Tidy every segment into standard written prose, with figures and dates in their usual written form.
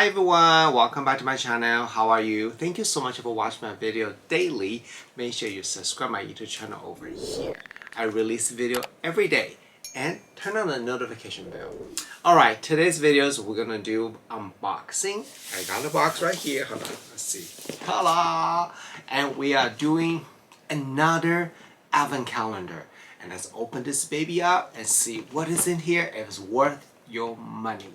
Hi everyone, welcome back to my channel. How are you? Thank you so much for watching my video daily. Make sure you subscribe my YouTube channel over here. I release video every day and turn on the notification bell. Alright, today's videos we're gonna do unboxing. I got the box right here. Hold on, let's see. Hello! And we are doing another advent calendar. And let's open this baby up and see what is in here if it's worth your money.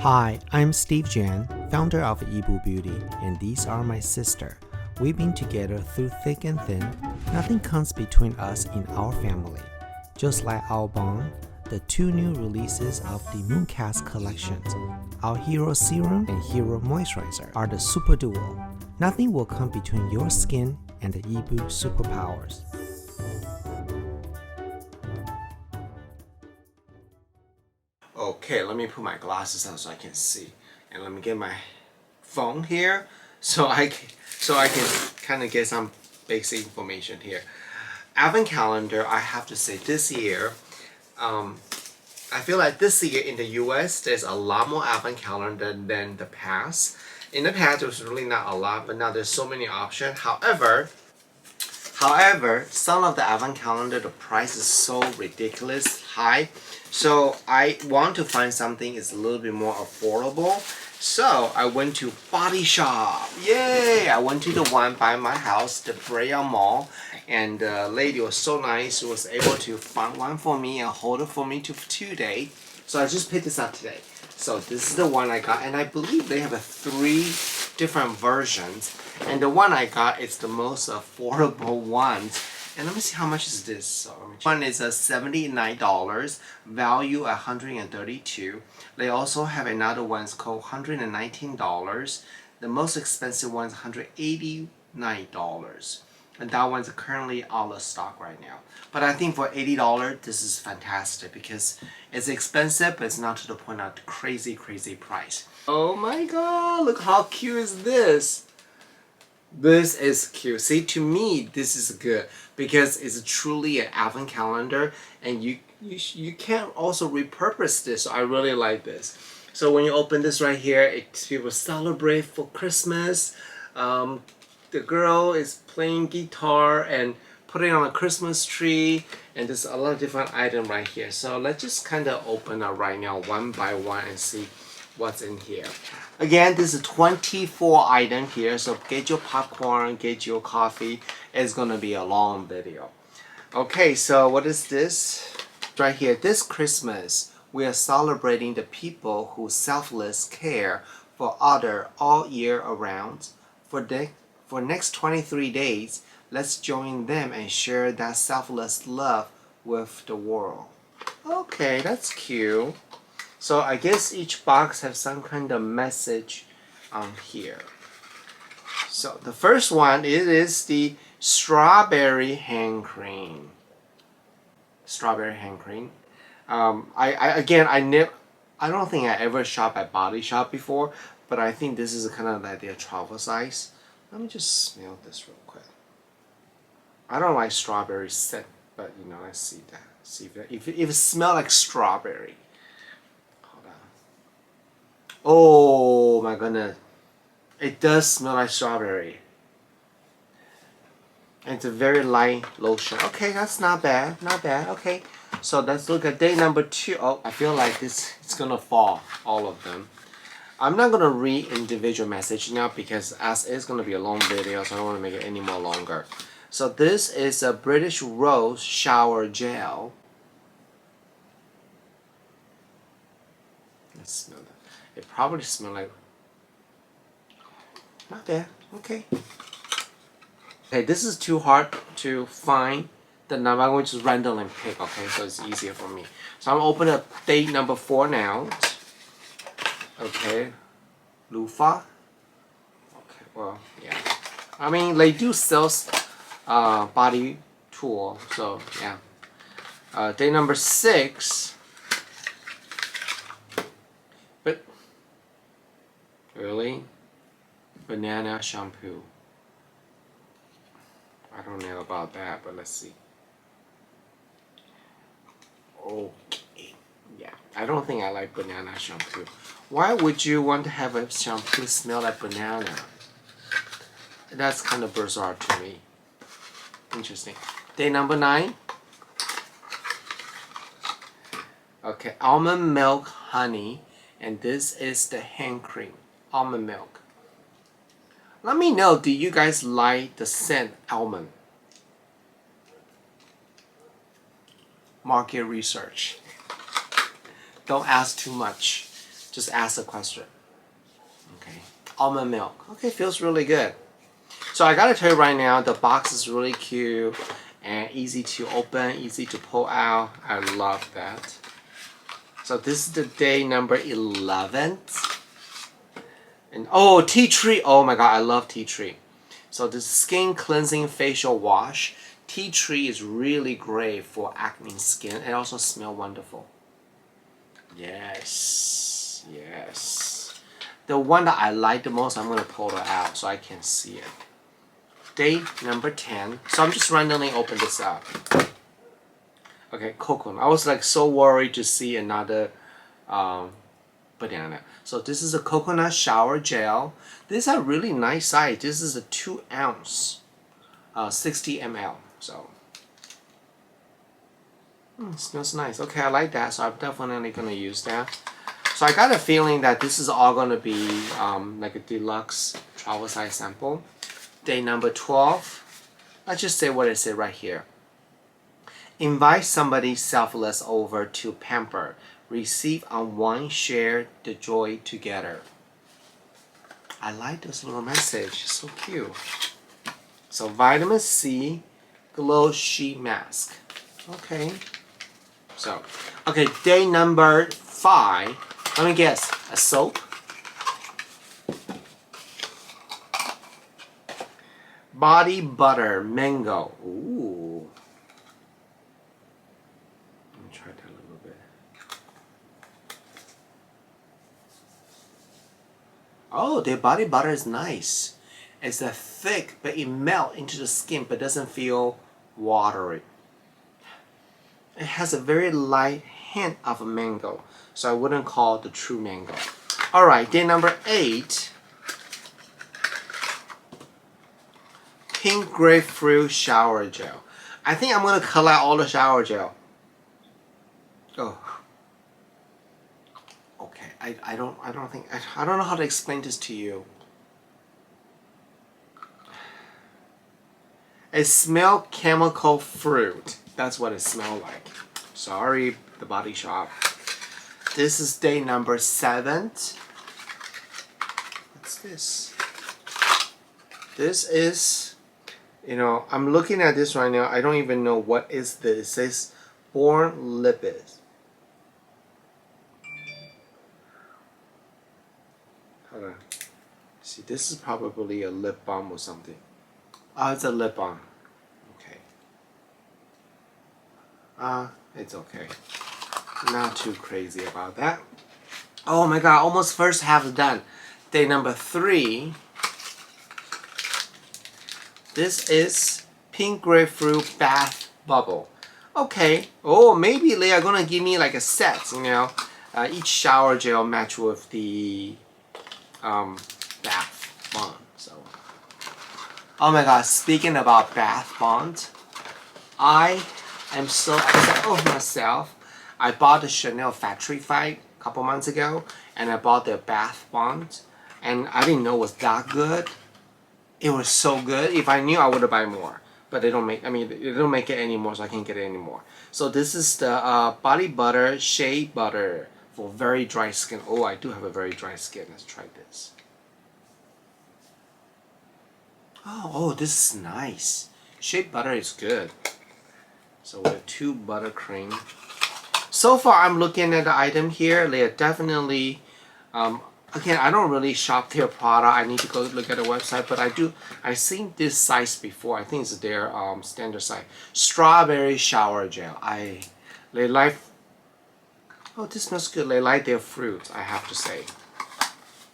Hi, I'm Steve Jan, founder of Yibu Beauty, and these are my sister. We've been together through thick and thin. Nothing comes between us in our family. Just like Almond, the two new releases of the Mooncast collections, our Hero Serum and Hero Moisturizer, are the super duo. Nothing will come between your skin and the Yibu superpowers. Okay, let me put my glasses on so I can see, and let me get my phone here so I can kind of get some basic information here. Advent calendar, I have to say this year, I feel like this year in the US there's a lot more advent calendar than the past. In the past there was really not a lot, but now there's so many options. However, some of the advent calendar, the price is so ridiculous high. So I want to find something is a little bit more affordable. So I went to Bodyshop. Yay! I went to the one by my house, the Brea Mall. And the lady was so nice. She was able to find one for me and hold it for me to 2 days. So I just picked this up today. So this is the one I got. And I believe they have 3 different versions. And the one I got is the most affordable one. And let me see how much is this. So one is $79, value $132. They also have another one called $119. The most expensive one is $189. And that one's currently out of stock right now. But I think for $80, this is fantastic because it's expensive, but it's not to the point of crazy price. Oh my god, look how cute is this. This is cute. See, to me, this is good because it's truly an advent calendar, and you can also repurpose this. So I really like this. So when you open this right here, people celebrate for Christmas. The girl is playing guitar and putting on a Christmas tree, and there's a lot of different items right here. So let's just kind of open up right now one by one and see what's in here. Again, this is 24 items here, so get your popcorn, get your coffee. It's gonna be a long video. Okay, so what is this? Right here, this Christmas, we are celebrating the people who selfless care for others all year around. For next 23 days, let's join them and share that selfless love with the world. Okay, that's cute. So I guess each box has some kind of message on here. So the first one, it is the strawberry hand cream. Strawberry hand cream. I don't think I ever shop at Bodyshop before, but I think this is kind of like their travel size. Let me just smell this real quick. I don't like strawberry scent, but you know, let's see that. See if it smells like strawberry. Oh my goodness. It does smell like strawberry. And it's a very light lotion. Okay, that's not bad. Not bad. Okay. So let's look at day number 2. Oh, I feel like it's gonna fall, all of them. I'm not gonna read individual message now because as it's gonna be a long video, so I don't want to make it any more longer. So this is a British Rose Shower Gel. Let's smell that. It probably smells like... Not bad. Okay. Okay, this is too hard to find. Then I'm going to just randomly pick, okay? So it's easier for me. So I'm going to open up day number 4 now. Okay. Loofah. Okay, well, yeah. I mean, they do sell body tool, so yeah. Day number 6. But really? Banana shampoo. I don't know about that, but let's see. Oh, I don't think I like banana shampoo. Why would you want to have a shampoo smell like banana? That's kind of bizarre to me. Interesting. Day number 9. Okay, almond milk honey, and this is the hand cream, almond milk. Let me know, do you guys like the scent almond? Market research. Don't ask too much. Just ask a question. Okay, almond milk. Okay, feels really good. So I gotta tell you right now, the box is really cute and easy to open, easy to pull out. I love that. So this is the day number 11. And oh, tea tree. Oh my god, I love tea tree. So this skin cleansing facial wash. Tea tree is really great for acne skin. It also smells wonderful. Yes, yes. The one that I like the most, I'm gonna pull it out so I can see it. Day number 10. So I'm just randomly open this up. Okay, coconut. I was like so worried to see another banana. So this is a coconut shower gel. This is a really nice size. This is a 2 ounce, 60 ml. So smells nice. Okay, I like that. So I'm definitely gonna use that. So I got a feeling that this is all gonna be like a deluxe travel size sample. Day number 12. Let's just say what it said right here. Invite somebody selfless over to pamper. Receive on one, share the joy together. I like this little message. It's so cute. So vitamin C glow sheet mask. Okay. So, okay, day number 5. Let me guess. A soap. Body butter mango. Ooh. Let me try that a little bit. Oh, the body butter is nice. It's a thick, but it melts into the skin, but doesn't feel watery. It has a very light hint of a mango, so I wouldn't call it the true mango. All right, day number 8. Pink grapefruit shower gel. I think I'm gonna collect all the shower gel. Oh. Okay. I don't know how to explain this to you. It smells chemical fruit. That's what it smells like. Sorry, the Body Shop. This is day number 7. What's this? This is, you know, I'm looking at this right now. I don't even know what is this. It says Born Lipid. Hold on. See, this is probably a lip balm or something. Oh, it's a lip balm. Okay. It's okay. Not too crazy about that. Oh my god, almost first half done. Day number 3. This is pink grapefruit bath bubble. Okay. Oh, maybe they are gonna give me like a set, you know. Each shower gel match with the bath bomb. So, oh my god, speaking about bath bombs, I am so upset with myself. I bought the Chanel Factory Fight a couple months ago, and I bought the bath bombs, and I didn't know it was that good. It was so good. If I knew, I would have bought more. But they don't make. I mean, they don't make it anymore, so I can't get it anymore. So this is the body butter, Shea butter for very dry skin. Oh, I do have a very dry skin. Let's try this. Oh, this is nice. Shea butter is good. So we have 2 buttercream. So far, I'm looking at the item here. They are definitely. Again, I don't really shop their product. I need to go look at the website, but I've seen this size before. I think it's their standard size. Strawberry shower gel. They like. Oh, this smells good. They like their fruit, I have to say.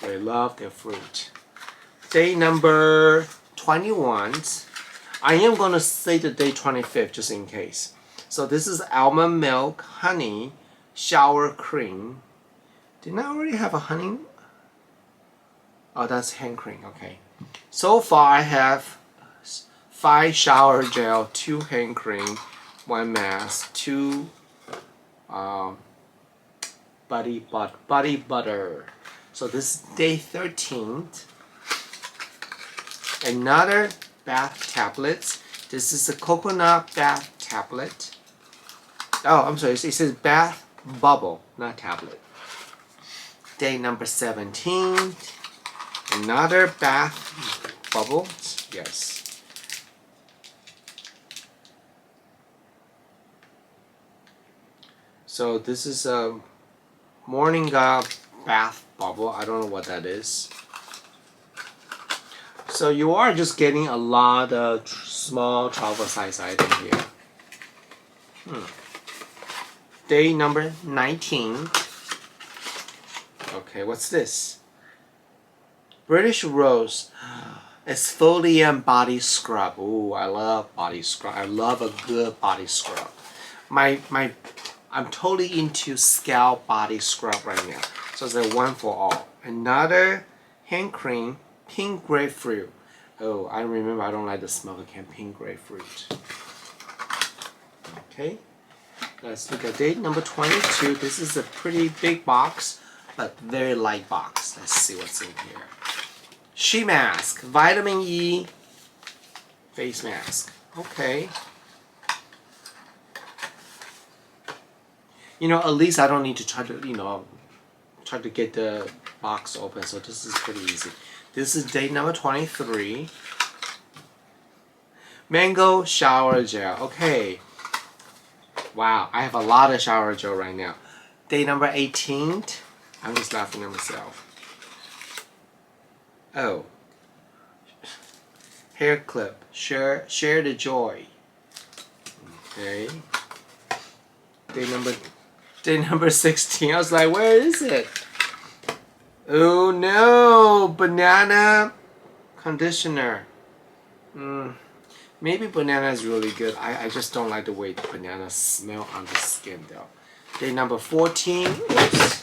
They love their fruit. Day number 21. I am going to say the day 25th just in case. So this is almond milk honey shower cream. Didn't I already have a honey? Oh, that's hand cream. Okay. So far I have 5 shower gel, 2 hand cream, 1 mask, 2 body butter. So this is day 13th. Another bath tablets. This is a coconut bath tablet. Oh, I'm sorry. It says bath bubble, not tablet. Day number 17. Another bath bubble. Yes. So this is a morning bath bubble. I don't know what that is. So you are just getting a lot of small travel size item here. Day number 19. Okay, what's this? British Rose Exfoliant Body Scrub. Ooh, I love body scrub. I love a good body scrub. I'm totally into scalp body scrub right now. So it's a one for all. Another hand cream, pink grapefruit. Oh, I remember I don't like the smell of pink grapefruit. Okay, let's look at date number 22. This is a pretty big box, but very light box. Let's see what's in here. Shea mask, vitamin E face mask. Okay. You know, at least I don't need to try to get the box open, so this is pretty easy. This is date number 23. Mango shower gel. Okay. Wow, I have a lot of shower gel right now. Day number 18. I'm just laughing at myself. Oh. Hair clip. Share the joy. Okay. Day number 16. I was like, where is it? Oh no, banana conditioner. Maybe banana is really good. I just don't like the way the banana smell on the skin though. Day number 14. Oops.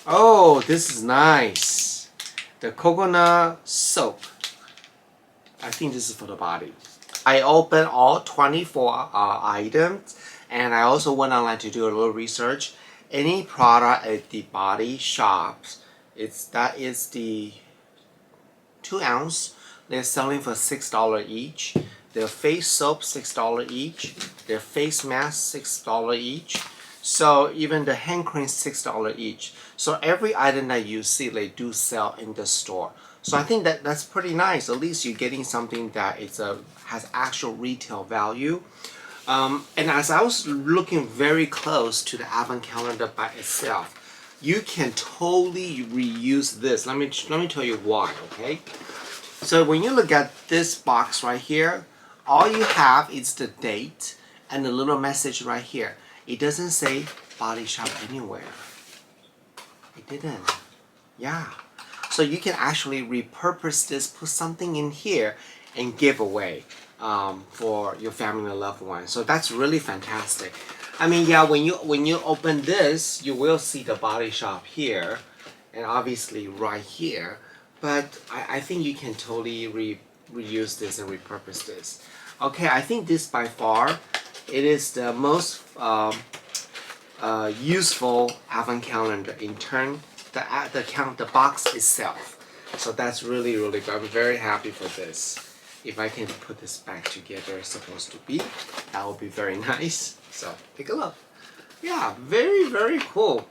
Oh, this is nice. The coconut soap. I think this is for the body. I opened all 24 items, and I also went online to do a little research. Any product at the Body Shop, that is the 2 ounce. They're selling for $6 each. Their face soap $6 each. Their face mask $6 each. So even the hand cream $6 each. So every item that you see, they do sell in the store. So I think that's pretty nice. At least you're getting something that has actual retail value. And as I was looking very close to the advent calendar by itself, you can totally reuse this. Let me tell you why, okay? So when you look at this box right here, all you have is the date and the little message right here. It doesn't say Body Shop anywhere. It didn't. Yeah. So you can actually repurpose this, put something in here, and give away for your family and loved ones. So that's really fantastic. I mean, yeah, when you open this, you will see the Body Shop here, and obviously right here. But I think you can totally reuse this and repurpose this. Okay, I think this by far, it is the most useful advent calendar in turn the box itself. So that's really, really good. I'm very happy for this. If I can put this back together as supposed to be, that would be very nice. So take a look. Yeah, very, very cool.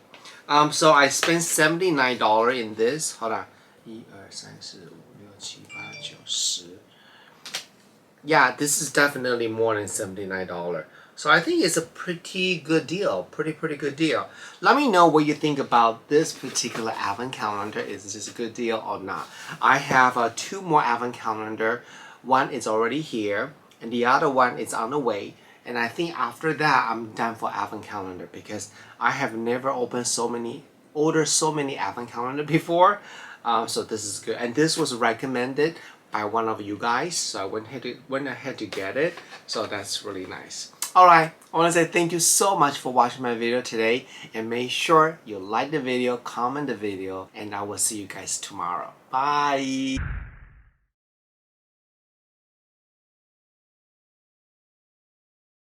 So I spent $79 in this. Hold on. 1, 2, 3, 4, 5, 6, 7, 8, 9, 10. Yeah, this is definitely more than $79. So I think it's a pretty good deal. Pretty good deal. Let me know what you think about this particular advent calendar. Is this a good deal or not? I have 2 more advent calendar. One is already here, and the other one is on the way. And I think after that, I'm done for advent calendar because I have never ordered so many advent calendar before. So this is good, and this was recommended by one of you guys, so I went ahead to get it. So that's really nice. Alright, I want to say thank you so much for watching my video today, and make sure you like the video, comment the video, and I will see you guys tomorrow. Bye!